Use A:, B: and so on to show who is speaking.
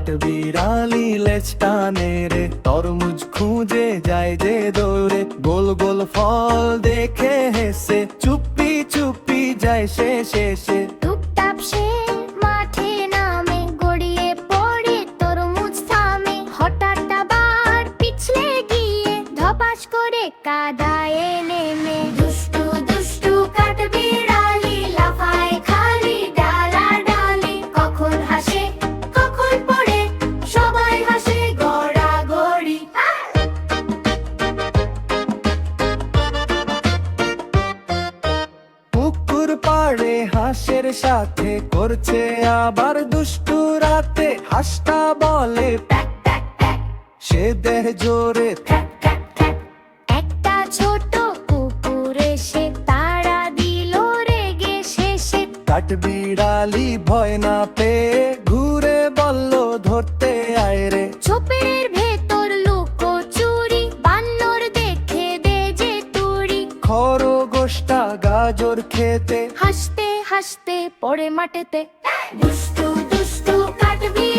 A: কাঠবিড়ালি লেজ টানে রে, তরমুজ খুঁজে যায় যে দৌড়ে, গোল গোল ফল দেখে হেসে চুপি চুপি যায় সে শেষে।
B: টুপটাপ সে মাঠে নামে, গড়িয়ে পড়ে তরমুজ থামে, হঠাৎ আবার পিছলে গিয়ে ধপাস করে কাদায় নেমে। দুষ্টু দুষ্টু কাঠবিড়ালি লাফায় খালি ডালাডালি, কখন হাসে কখন পড়ে সবাই হাসে গড়াগড়ি।
A: পুকুর পাড়ে হাঁসের সাথে করছে আবার দুষ্টু রাতে, হাঁসটা বলে
B: প্যাক প্যাক প্যাক
A: সে দেহ জোরে
B: প্যাক প্যাক প্যাক। একটা ছোট কুকুর এসে তাড়া দিল রেগে শেষে।
A: কাঠবিড়ালি ভয় না পেয়ে ঘুরে বলল ধরতে আয় রে।
B: ঝোপের ভেতর লুকোচুরি, বানর দেখে দে যে তুড়ি,
A: খরগোশটা গাজর খেতে
B: হাসতে হাসতে পড়ে মাঠেতে। দুষ্টু দুষ্টু কাঠবিড়ালি